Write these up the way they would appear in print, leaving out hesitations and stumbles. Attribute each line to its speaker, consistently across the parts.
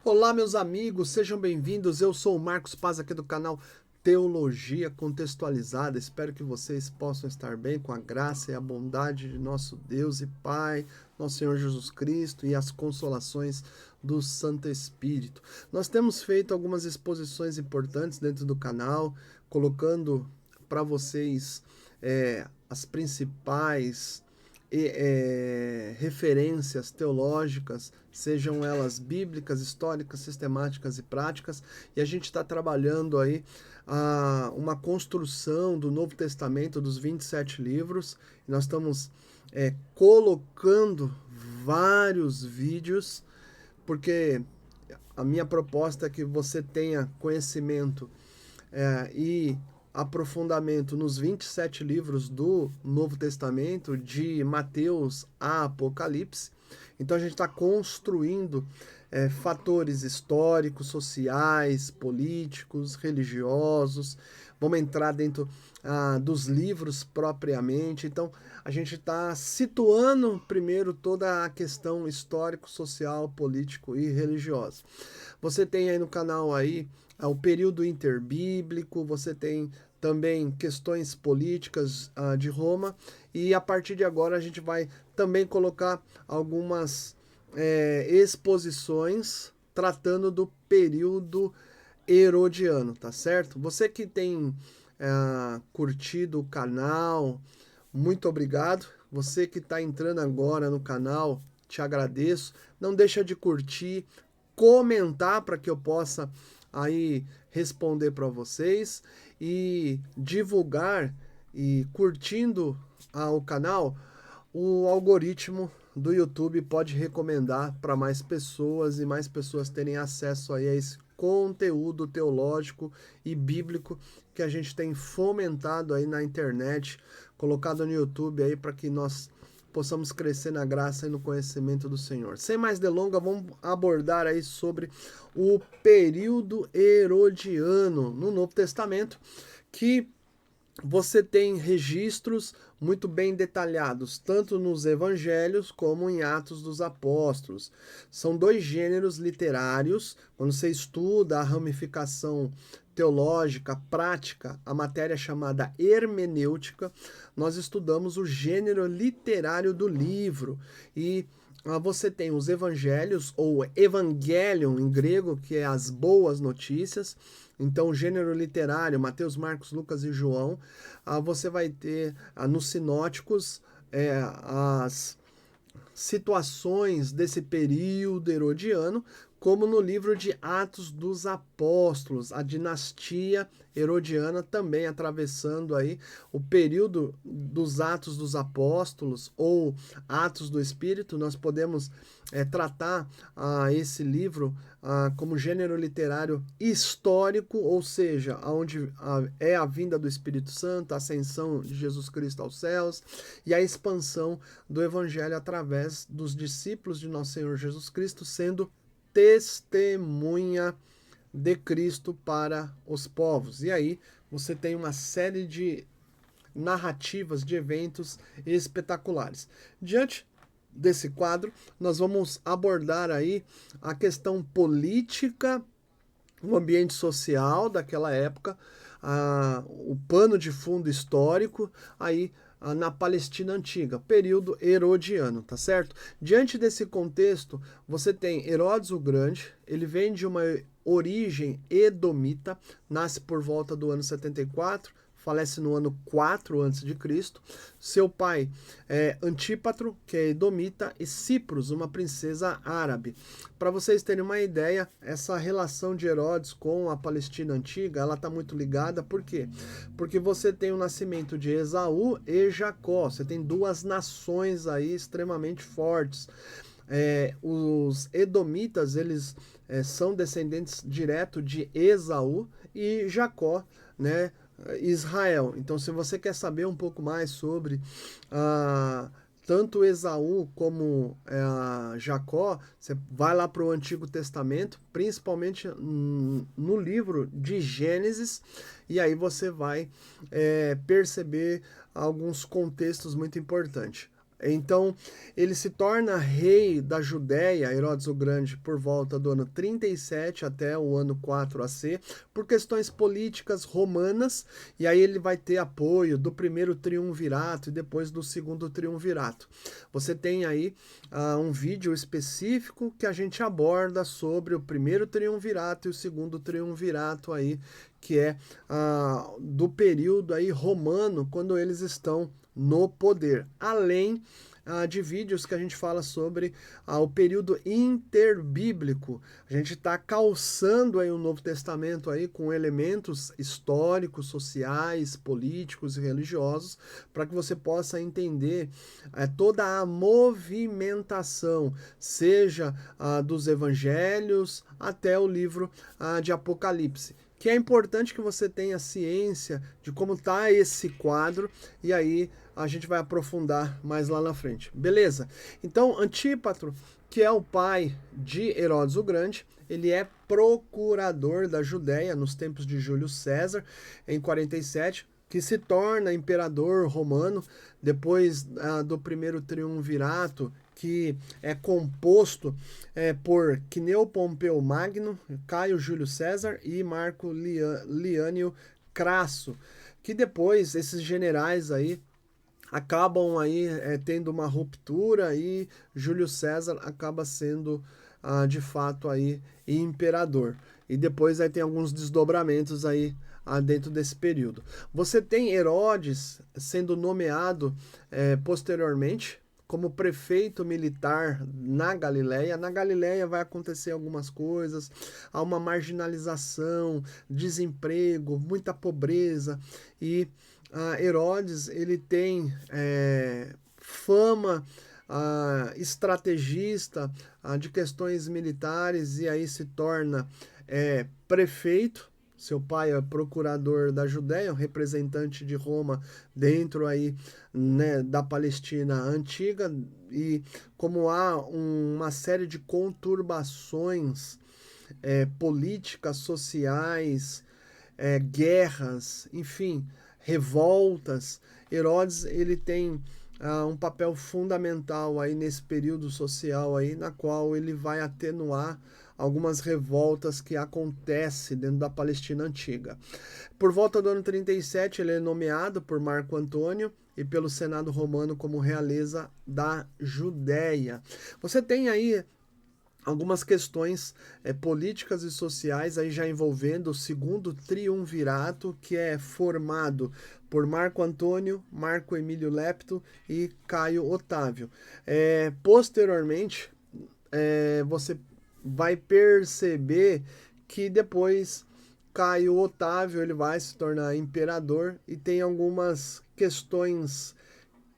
Speaker 1: Olá, meus amigos, sejam bem-vindos. Eu sou o Marcos Paz aqui do canal Teologia Contextualizada. Espero que vocês possam estar bem com a graça e a bondade de nosso Deus e Pai, nosso Senhor Jesus Cristo e as consolações do Santo Espírito. Nós temos feito algumas exposições importantes dentro do canal, colocando para vocês as principais referências teológicas, sejam elas bíblicas, históricas, sistemáticas e práticas, e a gente está trabalhando aí uma construção do Novo Testamento, dos 27 livros. Nós estamos colocando vários vídeos, porque a minha proposta é que você tenha conhecimento e aprofundamento nos 27 livros do Novo Testamento, de Mateus a Apocalipse. Então a gente está construindo fatores históricos, sociais, políticos, religiosos. Vamos entrar dentro dos livros propriamente. Então a gente está situando primeiro toda a questão histórico, social, político e religiosa. Você tem aí no canal aí o período interbíblico, você tem também questões políticas de Roma, e a partir de agora a gente vai também colocar algumas exposições tratando do período herodiano, tá certo? Você que tem curtido o canal, muito obrigado. Você que está entrando agora no canal, te agradeço. Não deixa de curtir, comentar para que eu possa aí responder para vocês e divulgar, e curtindo o canal, o algoritmo do YouTube pode recomendar para mais pessoas e mais pessoas terem acesso aí a esse conteúdo teológico e bíblico que a gente tem fomentado aí na internet, colocado no YouTube aí para que nós possamos crescer na graça e no conhecimento do Senhor. Sem mais delongas, vamos abordar aí sobre o período herodiano no Novo Testamento, que você tem registros muito bem detalhados, tanto nos evangelhos como em Atos dos Apóstolos. São dois gêneros literários. Quando você estuda a ramificação teológica, prática, a matéria chamada hermenêutica, nós estudamos o gênero literário do livro. E você tem os evangelhos, ou evangelion em grego, que é as boas notícias. Então, o gênero literário, Mateus, Marcos, Lucas e João. Você vai ter nos sinóticos as situações desse período herodiano, como no livro de Atos dos Apóstolos, a dinastia herodiana também atravessando aí o período dos Atos dos Apóstolos ou Atos do Espírito. Nós podemos tratar esse livro como gênero literário histórico, ou seja, onde é a vinda do Espírito Santo, a ascensão de Jesus Cristo aos céus e a expansão do Evangelho através dos discípulos de nosso Senhor Jesus Cristo, sendo testemunha de Cristo para os povos. E aí você tem uma série de narrativas, de eventos espetaculares. Diante desse quadro, nós vamos abordar aí a questão política, o ambiente social daquela época, o pano de fundo histórico aí na Palestina Antiga, período herodiano, tá certo? Diante desse contexto, você tem Herodes o Grande. Ele vem de uma origem edomita, nasce por volta do ano 74, falece no ano 4 a.C. Seu pai é Antípatro, que é edomita, e Ciprus, uma princesa árabe. Para vocês terem uma ideia, essa relação de Herodes com a Palestina Antiga, ela está muito ligada. Por quê? Porque você tem o nascimento de Esaú e Jacó. Você tem duas nações aí extremamente fortes. Os edomitas, eles são descendentes direto de Esaú, e Jacó, né, Israel. Então, se você quer saber um pouco mais sobre tanto Esaú como Jacó, você vai lá para o Antigo Testamento, principalmente no livro de Gênesis, e aí você vai perceber alguns contextos muito importantes. Então, ele se torna rei da Judéia, Herodes o Grande, por volta do ano 37 até o ano 4 AC, por questões políticas romanas, e aí ele vai ter apoio do primeiro triunvirato e depois do segundo triunvirato. Você tem aí um vídeo específico que a gente aborda sobre o primeiro triunvirato e o segundo triunvirato aí, que é do período aí romano, quando eles estão no poder, além de vídeos que a gente fala sobre o período interbíblico. A gente está calçando aí o Novo Testamento aí com elementos históricos, sociais, políticos e religiosos, para que você possa entender toda a movimentação, seja dos evangelhos até o livro de Apocalipse, que é importante que você tenha ciência de como está esse quadro, e aí a gente vai aprofundar mais lá na frente. Beleza? Então, Antípatro, que é o pai de Herodes o Grande, ele é procurador da Judéia nos tempos de Júlio César, em 47, que se torna imperador romano depois do primeiro triunvirato, que é composto por Cneo Pompeu Magno, Caio Júlio César e Marco Liânio Crasso, que depois esses generais aí acabam aí tendo uma ruptura e Júlio César acaba sendo de fato aí imperador. E depois aí tem alguns desdobramentos aí dentro desse período. Você tem Herodes sendo nomeado posteriormente como prefeito militar na Galileia. Na Galileia vai acontecer algumas coisas, há uma marginalização, desemprego, muita pobreza, e Herodes ele tem fama estrategista de questões militares, e aí se torna prefeito. Seu pai é procurador da Judéia, um representante de Roma dentro aí, né, da Palestina antiga, e como há uma série de conturbações políticas, sociais, guerras, enfim, revoltas, Herodes ele tem um papel fundamental aí nesse período social aí, na qual ele vai atenuar algumas revoltas que acontecem dentro da Palestina antiga. Por volta do ano 37, ele é nomeado por Marco Antônio e pelo Senado romano como realeza da Judéia. Você tem aí algumas questões políticas e sociais aí já envolvendo o segundo triunvirato, que é formado por Marco Antônio, Marco Emílio Lepto e Caio Otávio. Posteriormente, você vai perceber que depois Caio Otávio ele vai se tornar imperador, e tem algumas questões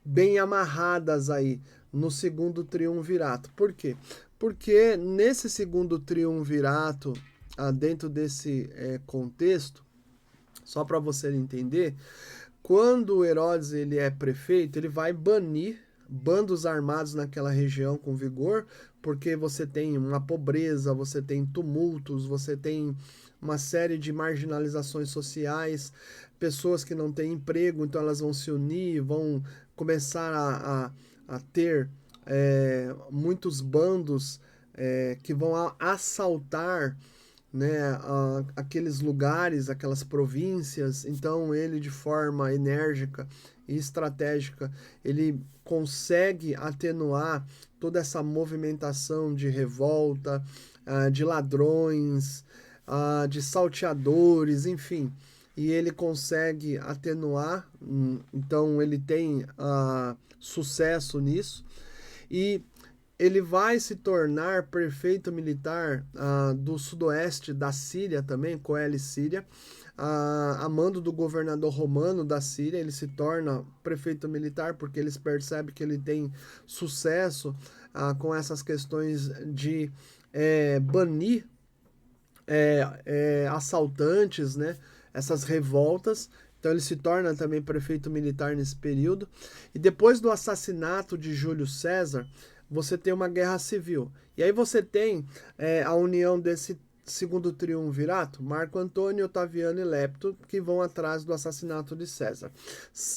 Speaker 1: bem amarradas aí no segundo triunvirato. Por quê? Porque nesse segundo triunvirato, dentro desse contexto, só para você entender, quando Herodes ele é prefeito, ele vai banir bandos armados naquela região com vigor, porque você tem uma pobreza, você tem tumultos, você tem uma série de marginalizações sociais, pessoas que não têm emprego, então elas vão se unir, vão começar a ter muitos bandos que vão assaltar, né, aqueles lugares, aquelas províncias. Então ele, de forma enérgica e estratégica, ele consegue atenuar toda essa movimentação de revolta, de ladrões, de salteadores, enfim. E ele consegue atenuar, então ele tem sucesso nisso. E ele vai se tornar prefeito militar do sudoeste da Síria também, Coele Síria, a mando do governador romano da Síria. Ele se torna prefeito militar porque eles percebem que ele tem sucesso com essas questões de banir assaltantes, né? Essas revoltas. Então ele se torna também prefeito militar nesse período. E depois do assassinato de Júlio César, você tem uma guerra civil. E aí você tem a união desse segundo triunvirato, Marco Antônio, Otaviano e Lepto, que vão atrás do assassinato de César.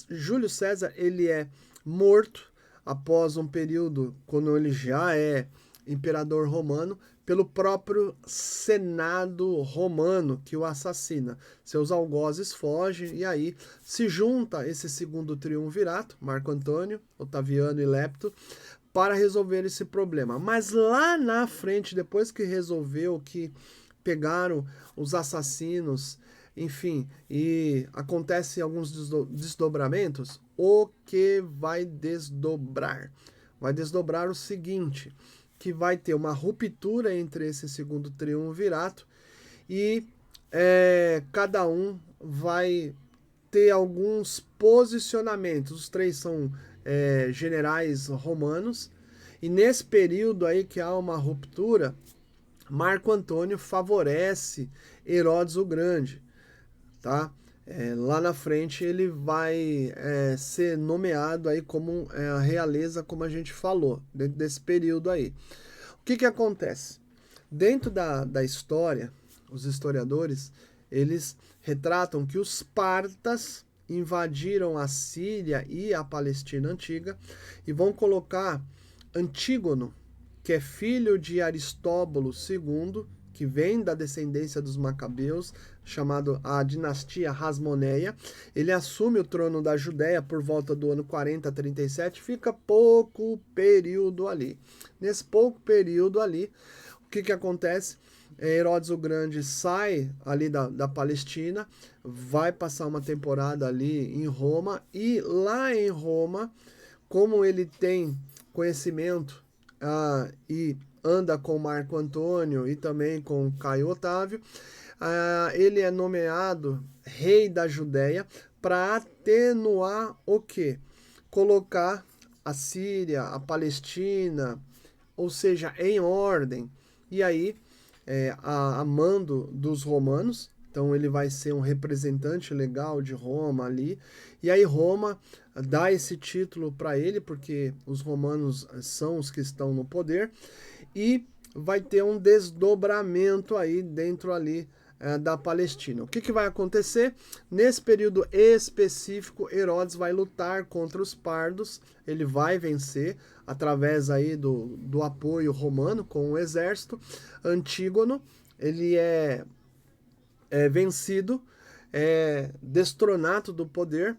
Speaker 1: Júlio César ele é morto após um período, quando ele já é imperador romano, pelo próprio Senado romano que o assassina. Seus algozes fogem e aí se junta esse segundo triunvirato, Marco Antônio, Otaviano e Lepto, para resolver esse problema. Mas lá na frente, depois que resolveu, que pegaram os assassinos, enfim, e acontecem alguns desdobramentos, o que vai desdobrar? Vai desdobrar o seguinte, que vai ter uma ruptura entre esse segundo triunvirato e cada um vai ter alguns posicionamentos. Os três são generais romanos, e nesse período aí que há uma ruptura, Marco Antônio favorece Herodes o Grande, tá? Lá na frente ele vai ser nomeado aí como a realeza, como a gente falou, dentro desse período aí. O que acontece? Dentro da história, os historiadores, eles retratam que os partas invadiram a Síria e a Palestina antiga e vão colocar Antígono, que é filho de Aristóbulo II, que vem da descendência dos Macabeus, chamado a dinastia Hasmoneia. Ele assume o trono da Judéia por volta do ano 40-37, fica pouco período ali. Nesse pouco período ali, o que acontece? Herodes o Grande sai ali da Palestina, vai passar uma temporada ali em Roma, e lá em Roma, como ele tem conhecimento e anda com Marco Antônio e também com Caio Otávio, ele é nomeado rei da Judéia para atenuar o quê? Colocar a Síria, a Palestina, ou seja, em ordem. E aí, a mando dos romanos, então ele vai ser um representante legal de Roma ali. E aí Roma dá esse título para ele, porque os romanos são os que estão no poder, e vai ter um desdobramento aí dentro ali da Palestina. O que vai acontecer? Nesse período específico, Herodes vai lutar contra os pardos, ele vai vencer através aí do apoio romano com o exército. Antígono, ele é vencido, destronado do poder.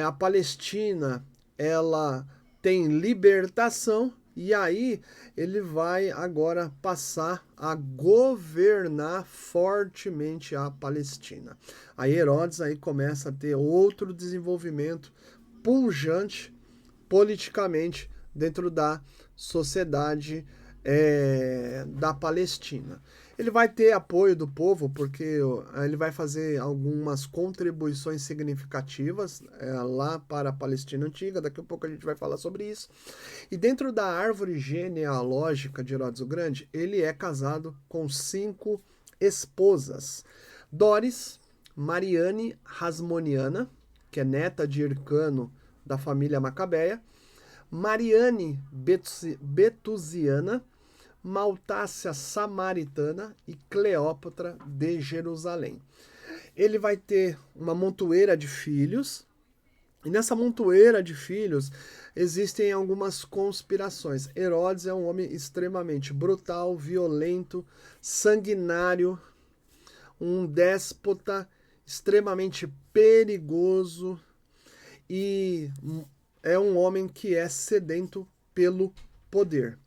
Speaker 1: A Palestina, ela tem libertação, e aí ele vai agora passar a governar fortemente a Palestina. Aí Herodes aí começa a ter outro desenvolvimento pujante politicamente dentro da sociedade da Palestina. Ele vai ter apoio do povo, porque ele vai fazer algumas contribuições significativas lá para a Palestina Antiga. Daqui a pouco a gente vai falar sobre isso. E dentro da árvore genealógica de Herodes o Grande, ele é casado com 5 esposas. Doris, Mariane Hasmoniana, que é neta de Hircano da família Macabeia, Mariane Betusiana, Maltácia Samaritana e Cleópatra de Jerusalém. Ele vai ter uma montoeira de filhos, e nessa montoeira de filhos existem algumas conspirações. Herodes é um homem extremamente brutal, violento, sanguinário, um déspota extremamente perigoso, e é um homem que é sedento pelo poder.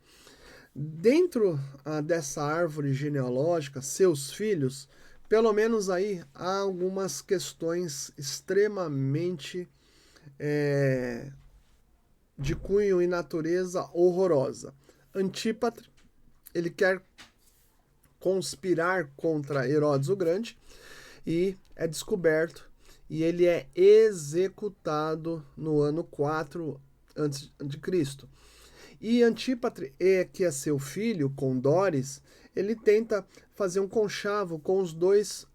Speaker 1: Dentro dessa árvore genealógica, seus filhos, pelo menos aí há algumas questões extremamente de cunho e natureza horrorosa. Antípatre, ele quer conspirar contra Herodes o Grande, e é descoberto, e ele é executado no ano 4 a.C. E Antípatre, que é seu filho, com Doris, ele tenta fazer um conchavo com os dois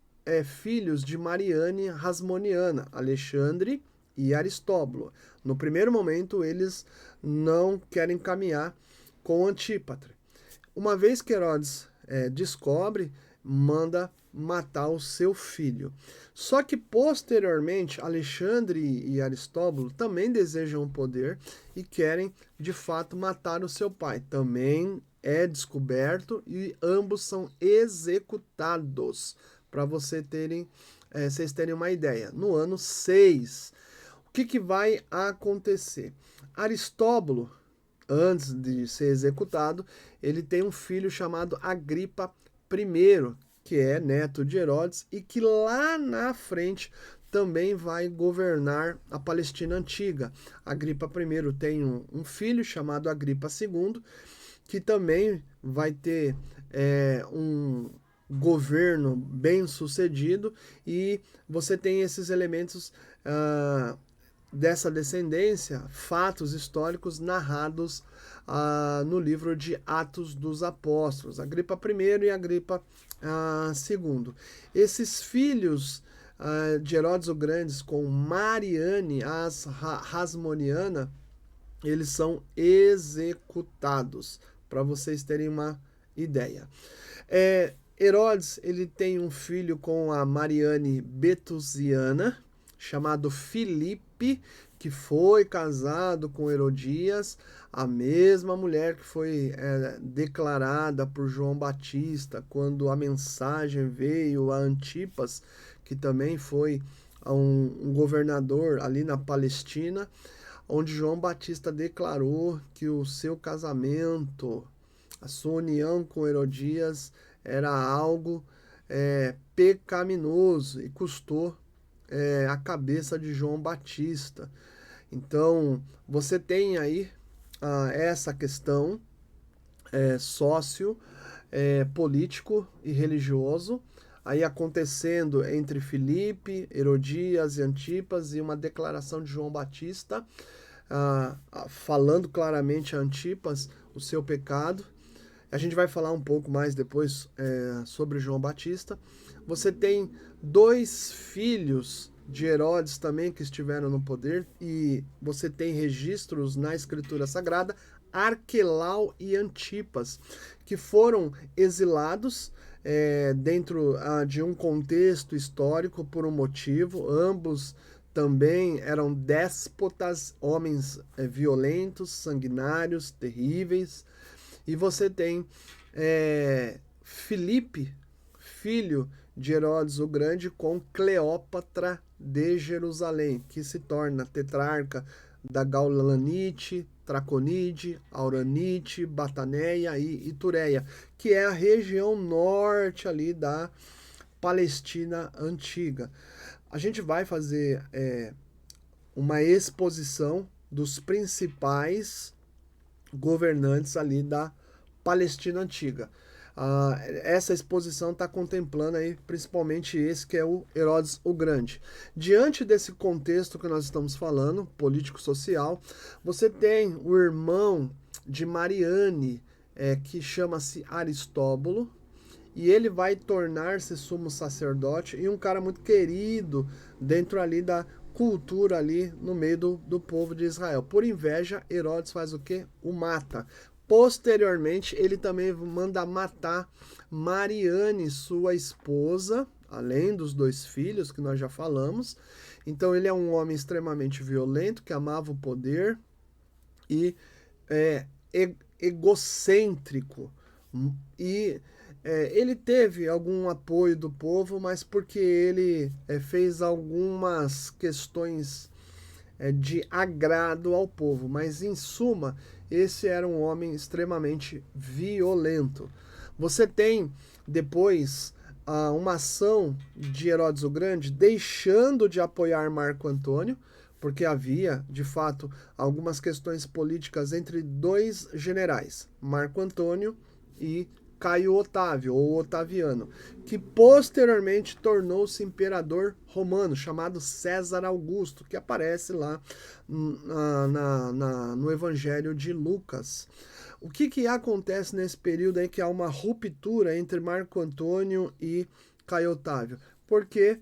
Speaker 1: filhos de Mariane Hasmoniana, Alexandre e Aristóbulo. No primeiro momento, eles não querem caminhar com Antípatre. Uma vez que Herodes descobre, manda matar o seu filho. Só que posteriormente, Alexandre e Aristóbulo também desejam o poder e querem de fato matar o seu pai. Também é descoberto e ambos são executados. Para vocês terem uma ideia. No ano 6, o que vai acontecer? Aristóbulo, antes de ser executado, ele tem um filho chamado Agripa I, que é neto de Herodes e que lá na frente também vai governar a Palestina antiga. Agripa I tem um filho chamado Agripa II, que também vai ter um governo bem sucedido, e você tem esses elementos dessa descendência, fatos históricos narrados no livro de Atos dos Apóstolos, Agripa I e Agripa II. Esses filhos de Herodes o Grande com Mariane, a Hasmoniana, eles são executados, para vocês terem uma ideia. Herodes, ele tem um filho com a Mariane Betusiana, chamado Filipe, que foi casado com Herodias, a mesma mulher que foi declarada por João Batista quando a mensagem veio a Antipas, que também foi um governador ali na Palestina, onde João Batista declarou que o seu casamento, a sua união com Herodias, era algo pecaminoso e custou a cabeça de João Batista. Então, você tem aí essa questão político e religioso aí acontecendo entre Filipe, Herodias e Antipas, e uma declaração de João Batista falando claramente a Antipas o seu pecado. A gente vai falar um pouco mais depois sobre João Batista. Você tem 2 filhos de Herodes também que estiveram no poder, e você tem registros na Escritura Sagrada, Arquelau e Antipas, que foram exilados dentro de um contexto histórico por um motivo. Ambos também eram déspotas, homens violentos, sanguinários, terríveis. E você tem Filipe, filho de Herodes o Grande, com Cleópatra de Jerusalém, que se torna tetrarca da Gaulanite, Traconide, Auranite, Bataneia e Itureia, que é a região norte ali da Palestina antiga. A gente vai fazer uma exposição dos principais governantes ali da Palestina antiga. Essa exposição está contemplando aí principalmente esse que é o Herodes o Grande. Diante desse contexto que nós estamos falando, político-social, você tem o irmão de Mariane, que chama-se Aristóbulo, e ele vai tornar-se sumo sacerdote e um cara muito querido dentro ali da cultura ali no meio do povo de Israel. Por inveja, Herodes faz o quê? O mata. Posteriormente, ele também manda matar Mariane, sua esposa, além dos 2 filhos que nós já falamos. Então ele é um homem extremamente violento, que amava o poder e egocêntrico. E ele teve algum apoio do povo, mas porque ele fez algumas questões de agrado ao povo. Mas, em suma, esse era um homem extremamente violento. Você tem, depois, uma ação de Herodes o Grande deixando de apoiar Marco Antônio, porque havia, de fato, algumas questões políticas entre 2 generais, Marco Antônio e Caio Otávio, ou Otaviano, que posteriormente tornou-se imperador romano, chamado César Augusto, que aparece lá no Evangelho de Lucas. O que acontece nesse período aí que há uma ruptura entre Marco Antônio e Caio Otávio? Porque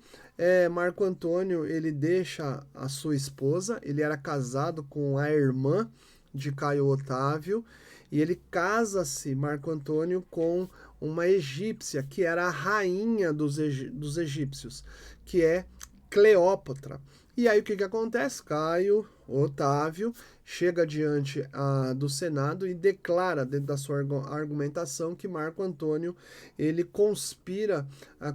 Speaker 1: Marco Antônio ele deixa a sua esposa, ele era casado com a irmã de Caio Otávio, e ele casa-se, Marco Antônio, com uma egípcia, que era a rainha dos egípcios, que é Cleópatra. E aí o que acontece? Caio Otávio chega diante do Senado e declara, dentro da sua argumentação, que Marco Antônio ele conspira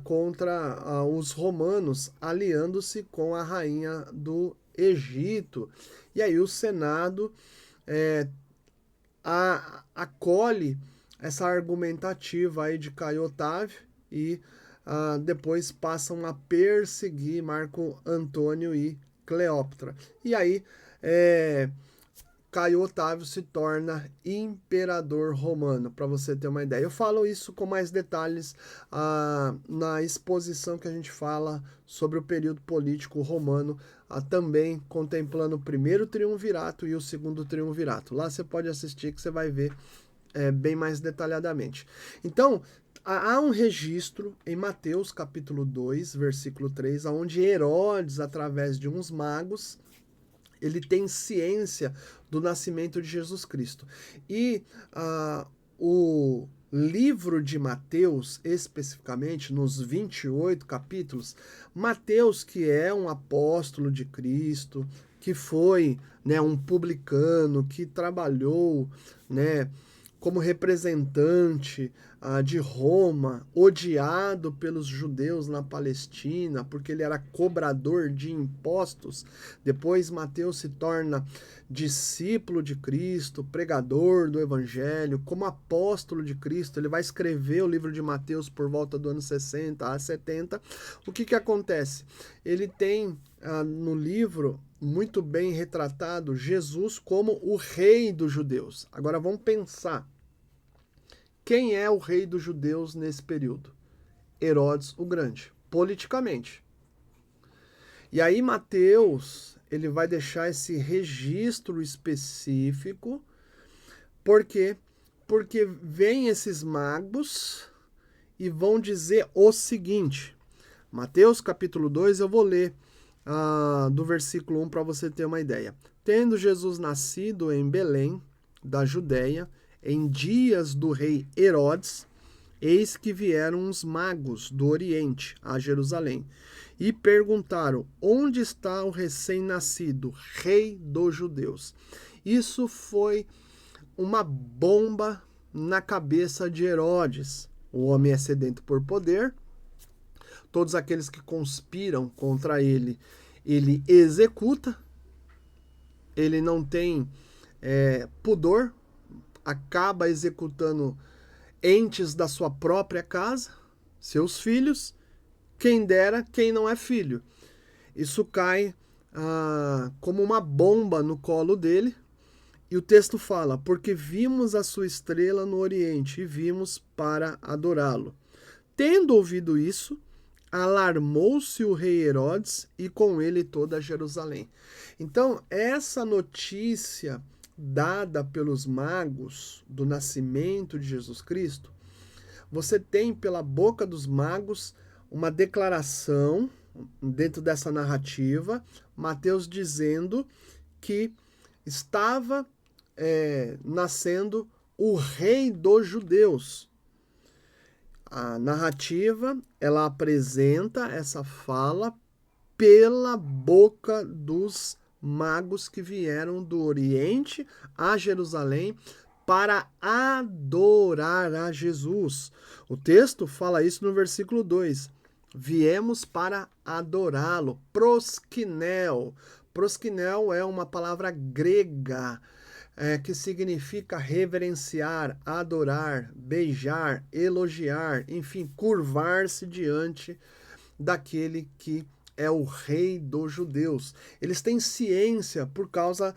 Speaker 1: contra os romanos, aliando-se com a rainha do Egito. E aí o Senado acolhe essa argumentativa aí de Caio Otávio e depois passam a perseguir Marco Antônio e Cleópatra. E aí Caio Otávio se torna imperador romano, para você ter uma ideia. Eu falo isso com mais detalhes na exposição que a gente fala sobre o período político romano, também contemplando o primeiro triunvirato e o segundo triunvirato. Lá você pode assistir que você vai ver bem mais detalhadamente. Então, há um registro em Mateus capítulo 2, versículo 3, onde Herodes, através de uns magos, ele tem ciência do nascimento de Jesus Cristo. E o livro de Mateus, especificamente, nos 28 capítulos, Mateus, que é um apóstolo de Cristo, que foi um publicano, que trabalhou como representante de Roma, odiado pelos judeus na Palestina, porque ele era cobrador de impostos. Depois Mateus se torna discípulo de Cristo, pregador do Evangelho, como apóstolo de Cristo. Ele vai escrever o livro de Mateus por volta do ano 60 a 70. O que acontece? Ele tem no livro muito bem retratado Jesus como o rei dos judeus. Agora vamos pensar. Quem é o rei dos judeus nesse período? Herodes o Grande, politicamente. E aí Mateus, ele vai deixar esse registro específico, por quê? Porque vêm esses magos e vão dizer o seguinte, Mateus capítulo 2, eu vou ler do versículo 1 para você ter uma ideia. Tendo Jesus nascido em Belém, da Judéia, em dias do rei Herodes, eis que vieram uns magos do Oriente a Jerusalém e perguntaram: onde está o recém-nascido rei dos judeus? Isso foi uma bomba na cabeça de Herodes. O homem é sedento por poder, todos aqueles que conspiram contra ele, ele executa, ele não tem pudor, acaba executando entes da sua própria casa, seus filhos, quem dera, quem não é filho. Isso cai como uma bomba no colo dele, e o texto fala, porque vimos a sua estrela no Oriente e vimos para adorá-lo. Tendo ouvido isso, alarmou-se o rei Herodes e com ele toda Jerusalém. Então, essa notícia dada pelos magos do nascimento de Jesus Cristo, você tem pela boca dos magos uma declaração dentro dessa narrativa, Mateus dizendo que estava nascendo o rei dos judeus. A narrativa, ela apresenta essa fala pela boca dos magos que vieram do Oriente a Jerusalém para adorar a Jesus. O texto fala isso no versículo 2. Viemos para adorá-lo. Proskinel. Proskinel é uma palavra grega que significa reverenciar, adorar, beijar, elogiar, enfim, curvar-se diante daquele que é o rei dos judeus. Eles têm ciência por causa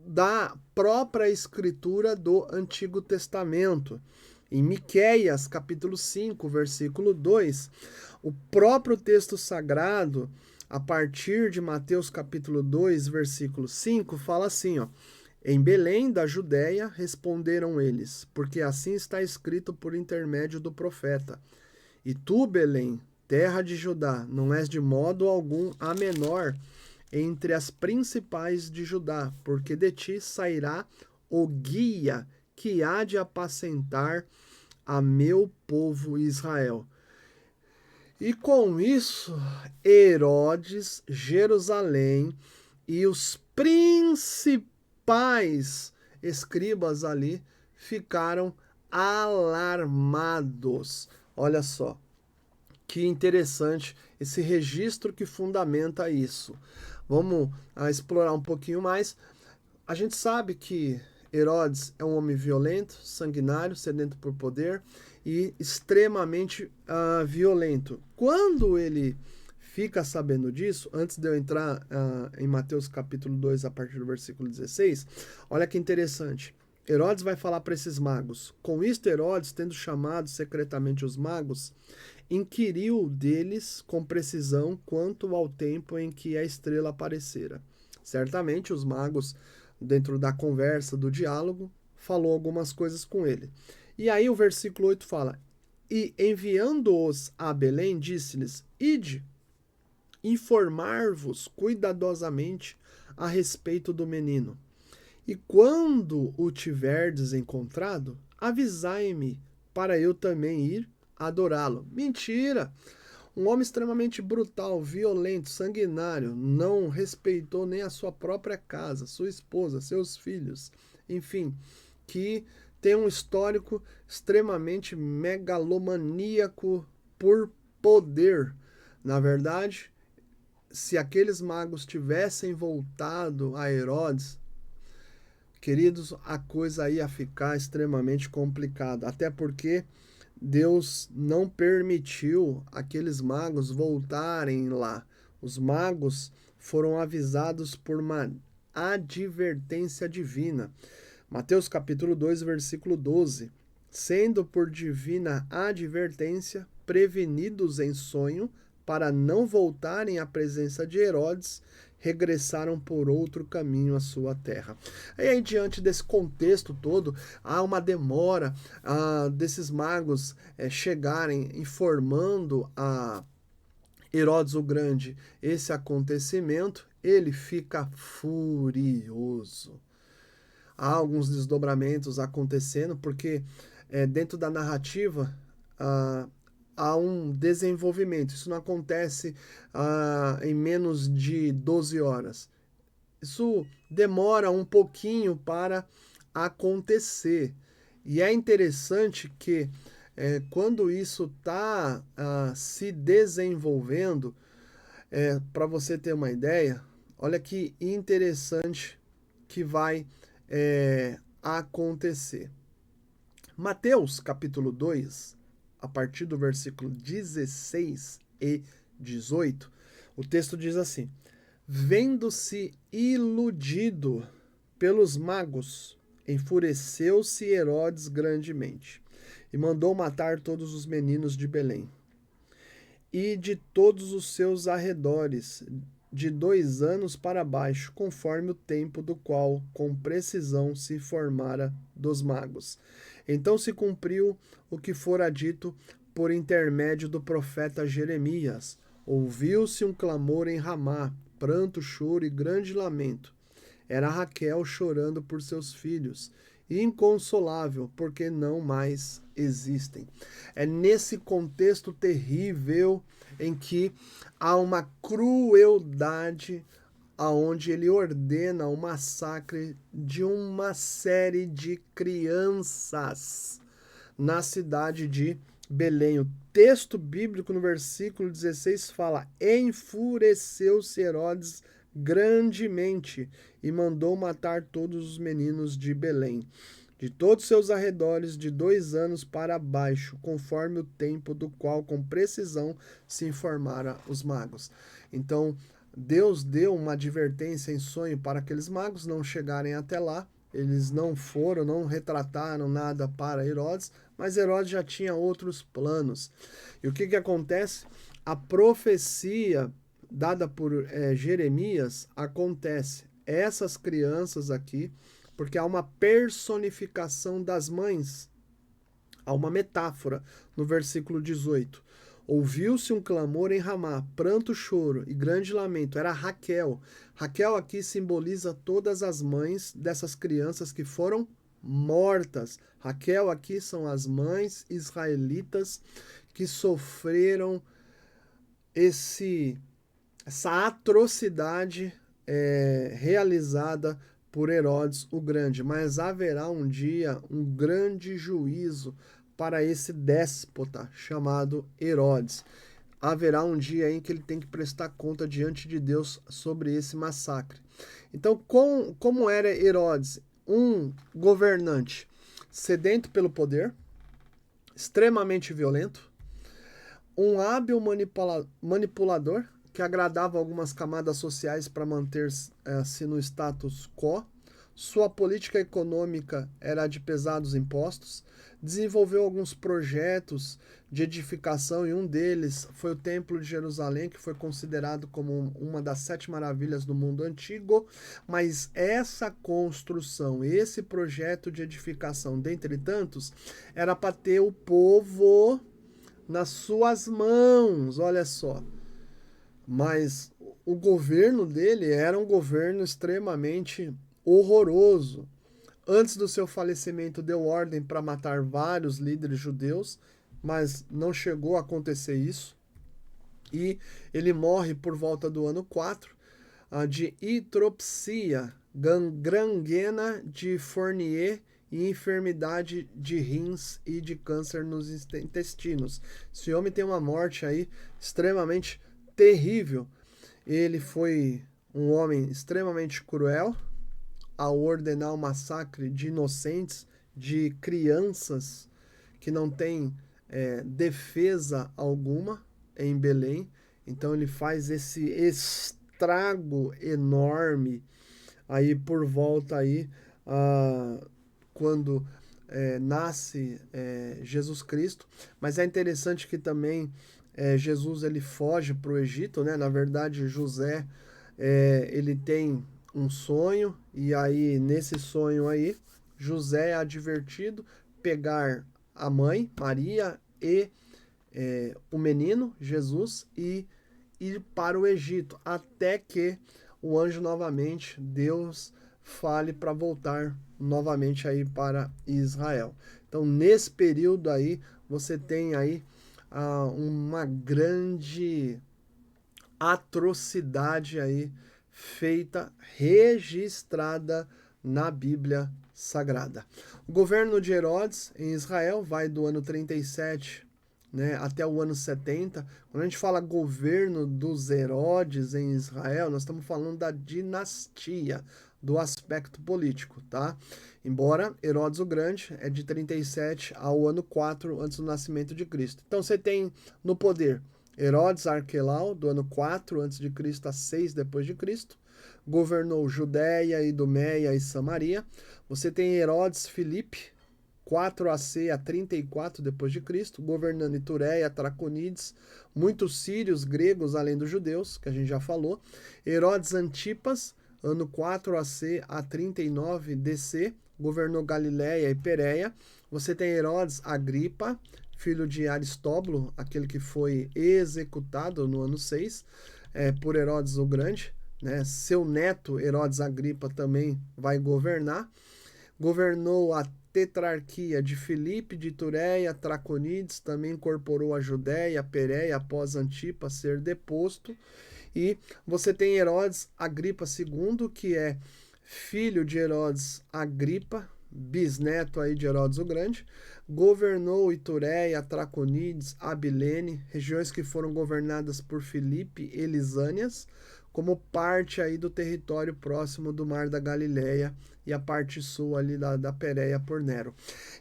Speaker 1: da própria escritura do Antigo Testamento. Em Miqueias, capítulo 5, versículo 2, o próprio texto sagrado, a partir de Mateus capítulo 2, versículo 5, fala assim, ó: em Belém da Judéia responderam eles, porque assim está escrito por intermédio do profeta. E tu, Belém, terra de Judá, não és de modo algum a menor entre as principais de Judá, porque de ti sairá o guia que há de apacentar a meu povo Israel. E com isso, Herodes, Jerusalém e os principais escribas ali ficaram alarmados. Olha só, que interessante esse registro que fundamenta isso. Vamos explorar um pouquinho mais. A gente sabe que Herodes é um homem violento, sanguinário, sedento por poder e extremamente violento. Quando ele fica sabendo disso, antes de eu entrar em Mateus capítulo 2, a partir do versículo 16, olha que interessante. Herodes vai falar para esses magos. Com isto, Herodes, tendo chamado secretamente os magos, inquiriu deles com precisão quanto ao tempo em que a estrela aparecera. Certamente os magos, dentro da conversa, do diálogo, falou algumas coisas com ele. E aí o versículo 8 fala: E enviando-os a Belém, disse-lhes: Ide, informar-vos cuidadosamente a respeito do menino. E quando o tiverdes encontrado, avisai-me, para eu também ir adorá-lo. Mentira! Um homem extremamente brutal, violento, sanguinário, não respeitou nem a sua própria casa, sua esposa, seus filhos, enfim, que tem um histórico extremamente megalomaníaco por poder. Na verdade, se aqueles magos tivessem voltado a Herodes, queridos, a coisa ia ficar extremamente complicada, até porque Deus não permitiu aqueles magos voltarem lá. Os magos foram avisados por uma advertência divina. Mateus capítulo 2, versículo 12. Sendo por divina advertência prevenidos em sonho para não voltarem à presença de Herodes, regressaram por outro caminho à sua terra. E aí, diante desse contexto todo, há uma demora desses magos chegarem informando a Herodes o Grande esse acontecimento. Ele fica furioso. Há alguns desdobramentos acontecendo, porque dentro da narrativa há um desenvolvimento. Isso não acontece em menos de 12 horas. Isso demora um pouquinho para acontecer. E é interessante que quando isso está se desenvolvendo, para você ter uma ideia, olha que interessante que vai acontecer. Mateus capítulo 2, a partir do versículo 16 e 18, o texto diz assim: Vendo-se iludido pelos magos, enfureceu-se Herodes grandemente e mandou matar todos os meninos de Belém e de todos os seus arredores, de 2 anos para baixo, conforme o tempo do qual com precisão se informara dos magos. Então se cumpriu o que fora dito por intermédio do profeta Jeremias. Ouviu-se um clamor em Ramá, pranto, choro e grande lamento. Era Raquel chorando por seus filhos, inconsolável, porque não mais existem. É nesse contexto terrível em que há uma crueldade, aonde ele ordena o massacre de uma série de crianças na cidade de Belém. O texto bíblico no versículo 16 fala: enfureceu-se Herodes grandemente e mandou matar todos os meninos de Belém, de todos seus arredores, de 2 anos para baixo, conforme o tempo do qual com precisão se informara os magos. Então, Deus deu uma advertência em sonho para aqueles magos não chegarem até lá. Eles não foram, não retrataram nada para Herodes, mas Herodes já tinha outros planos. E o que acontece? A profecia dada por Jeremias acontece. Essas crianças aqui, porque há uma personificação das mães, há uma metáfora no versículo 18. Ouviu-se um clamor em Ramá, pranto, choro e grande lamento. Era Raquel. Raquel aqui simboliza todas as mães dessas crianças que foram mortas. Raquel aqui são as mães israelitas que sofreram essa atrocidade realizada por Herodes o Grande. Mas haverá um dia um grande juízo para esse déspota chamado Herodes. Haverá um dia em que ele tem que prestar conta diante de Deus sobre esse massacre. Então, como era Herodes? Um governante sedento pelo poder, extremamente violento, um hábil manipulador que agradava algumas camadas sociais para manter-se no status quo. Sua política econômica era de pesados impostos. Desenvolveu alguns projetos de edificação e um deles foi o Templo de Jerusalém, que foi considerado como uma das 7 maravilhas do mundo antigo. Mas essa construção, esse projeto de edificação, dentre tantos, era para ter o povo nas suas mãos, olha só. Mas o governo dele era um governo extremamente horroroso. Antes do seu falecimento, deu ordem para matar vários líderes judeus, mas não chegou a acontecer isso. E ele morre por volta do ano 4 de hitropsia, gangrena de Fournier e enfermidade de rins e de câncer nos intestinos. Esse homem tem uma morte aí extremamente terrível. Ele foi um homem extremamente cruel ao ordenar o massacre de inocentes, de crianças que não têm defesa alguma em Belém. Então ele faz esse estrago enorme aí por volta aí quando nasce Jesus Cristo. Mas é interessante que também Jesus ele foge para o Egito, né? Na verdade, José ele tem um sonho, e aí nesse sonho aí, José é advertido pegar a mãe, Maria, e o menino, Jesus, e ir para o Egito, até que o anjo novamente, Deus, fale para voltar novamente aí para Israel. Então, nesse período aí, você tem aí uma grande atrocidade aí feita, registrada na Bíblia Sagrada. O governo de Herodes em Israel vai do ano 37, né, até o ano 70. Quando a gente fala governo dos Herodes em Israel, nós estamos falando da dinastia, do aspecto político, tá? Embora Herodes o Grande é de 37 ao ano 4 antes do nascimento de Cristo. Então você tem no poder Herodes Arquelau, do ano 4 a.C. a 6 depois de Cristo, governou Judéia, Idumeia e Samaria. Você tem Herodes Filipe, 4 AC a 34 depois de Cristo, governando Itureia, Traconides, muitos sírios, gregos, além dos judeus, que a gente já falou. Herodes Antipas, ano 4 AC a 39 DC, governou Galiléia e Pérea. Você tem Herodes Agripa, filho de Aristóbulo, aquele que foi executado no ano 6 por Herodes o Grande. Né? Seu neto, Herodes Agripa, também vai governar. Governou a tetrarquia de Filipe, de Itureia, Traconides, também incorporou a Judéia, Pérea, após Antipas ser deposto. E você tem Herodes Agripa II, que é filho de Herodes Agripa, bisneto aí de Herodes o Grande, governou Itureia, Traconides, Abilene, regiões que foram governadas por Filipe e Lisânias, como parte aí do território próximo do Mar da Galileia e a parte sul ali da Pérea por Nero.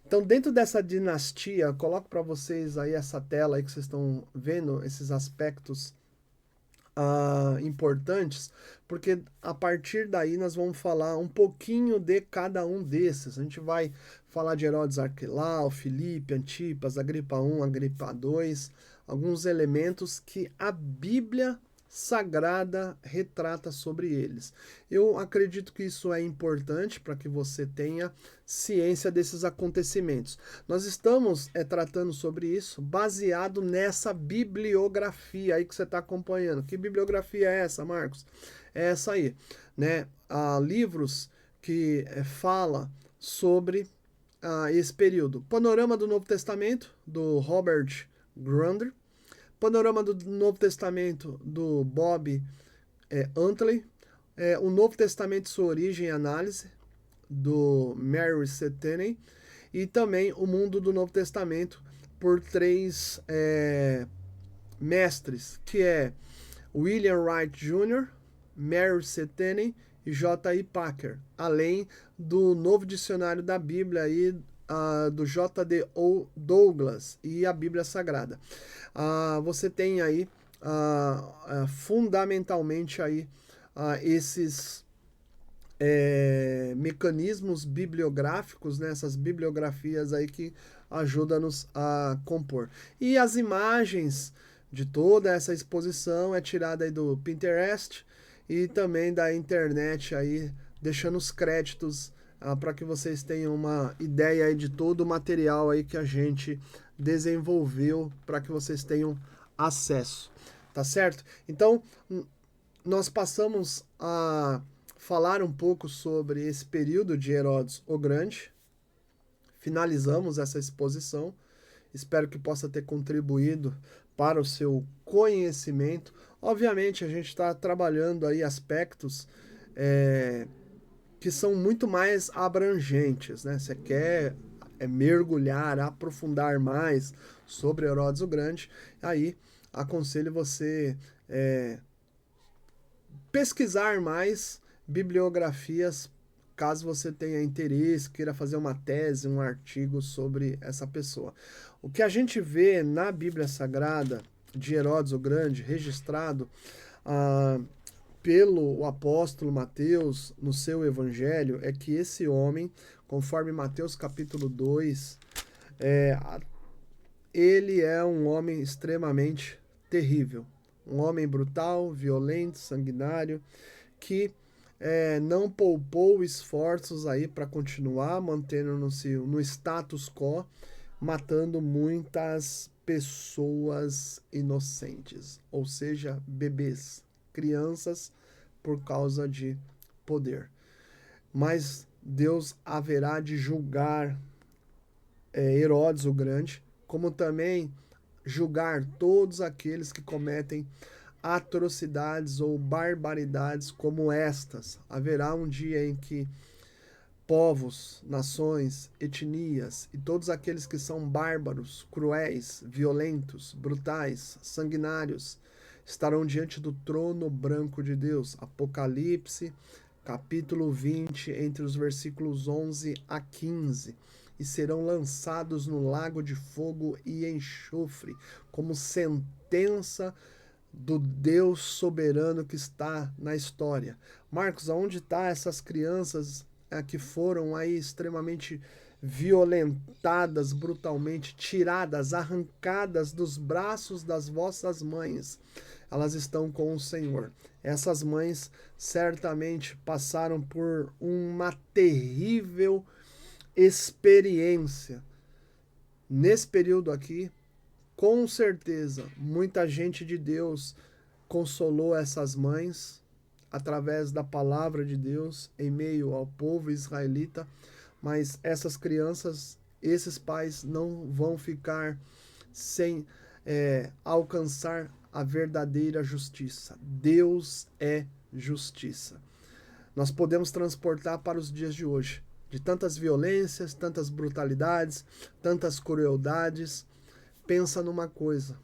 Speaker 1: Então, dentro dessa dinastia, coloco para vocês aí essa tela aí que vocês estão vendo, esses aspectos importantes, porque a partir daí nós vamos falar um pouquinho de cada um desses. A gente vai falar de Herodes Arquelau, Filipe, Antipas, Agripa I, Agripa II, alguns elementos que a Bíblia Sagrada retrata sobre eles. Eu acredito que isso é importante para que você tenha ciência desses acontecimentos. Nós estamos tratando sobre isso baseado nessa bibliografia aí que você está acompanhando. Que bibliografia é essa, Marcos? É essa aí, né? Livros que fala sobre esse período? Panorama do Novo Testamento, do Robert Grunder. Panorama do Novo Testamento, do Bob Antley. O Novo Testamento, sua origem e análise, do Mary C. Tenney. E também o Mundo do Novo Testamento, por 3 mestres, que é William Wright Jr., Mary C. Tenney e J.I. Packer, além do Novo Dicionário da Bíblia aí, do J.D. Douglas e a Bíblia Sagrada. Você tem aí fundamentalmente aí esses mecanismos bibliográficos, né, essas bibliografias aí que ajudam-nos a compor. E as imagens de toda essa exposição é tirada aí do Pinterest e também da internet aí, deixando os créditos para que vocês tenham uma ideia aí de todo o material aí que a gente desenvolveu para que vocês tenham acesso, tá certo? Então, nós passamos a falar um pouco sobre esse período de Herodes o Grande. Finalizamos essa exposição. Espero que possa ter contribuído para o seu conhecimento. Obviamente, a gente está trabalhando aí aspectos que são muito mais abrangentes, né? Você quer mergulhar, aprofundar mais sobre Herodes o Grande, aí aconselho você pesquisar mais bibliografias, caso você tenha interesse, queira fazer uma tese, um artigo sobre essa pessoa. O que a gente vê na Bíblia Sagrada de Herodes o Grande, registrado pelo apóstolo Mateus no seu evangelho, é que esse homem, conforme Mateus capítulo 2, ele é um homem extremamente terrível. Um homem brutal, violento, sanguinário, que não poupou esforços aí para continuar mantendo-se no status quo, matando muitas pessoas inocentes, ou seja, bebês, crianças, por causa de poder. Mas Deus haverá de julgar Herodes o Grande, como também julgar todos aqueles que cometem atrocidades ou barbaridades como estas. Haverá um dia em que povos, nações, etnias e todos aqueles que são bárbaros, cruéis, violentos, brutais, sanguinários, estarão diante do trono branco de Deus. Apocalipse, capítulo 20, entre os versículos 11 a 15. E serão lançados no lago de fogo e enxofre, como sentença do Deus soberano que está na história. Marcos, aonde estão essas crianças que foram aí extremamente violentadas, brutalmente, tiradas, arrancadas dos braços das vossas mães? Elas estão com o Senhor. Essas mães certamente passaram por uma terrível experiência. Nesse período aqui, com certeza, muita gente de Deus consolou essas mães através da palavra de Deus em meio ao povo israelita, mas essas crianças, esses pais não vão ficar sem alcançar a verdadeira justiça. Deus é justiça. Nós podemos transportar para os dias de hoje, de tantas violências, tantas brutalidades, tantas crueldades. Pensa numa coisa: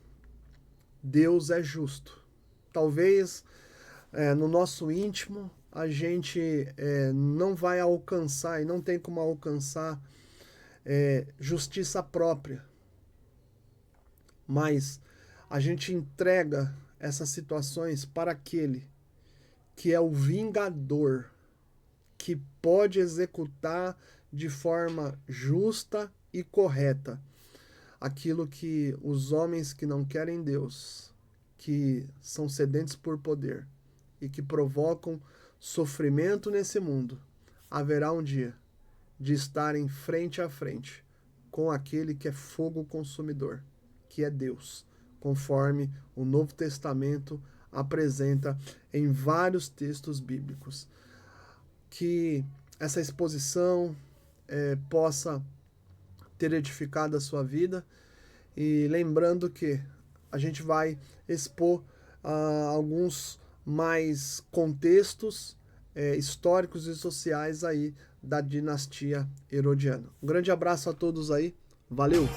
Speaker 1: Deus é justo. Talvez no nosso íntimo a gente não vai alcançar e não tem como alcançar justiça própria, mas a gente entrega essas situações para aquele que é o vingador, que pode executar de forma justa e correta aquilo que os homens que não querem Deus, que são sedentos por poder e que provocam sofrimento nesse mundo, haverá um dia de estarem frente a frente com aquele que é fogo consumidor, que é Deus, conforme o Novo Testamento apresenta em vários textos bíblicos. Que essa exposição possa ter edificado a sua vida. E lembrando que a gente vai expor alguns mais contextos históricos e sociais aí da dinastia Herodiana. Um grande abraço a todos aí. Valeu!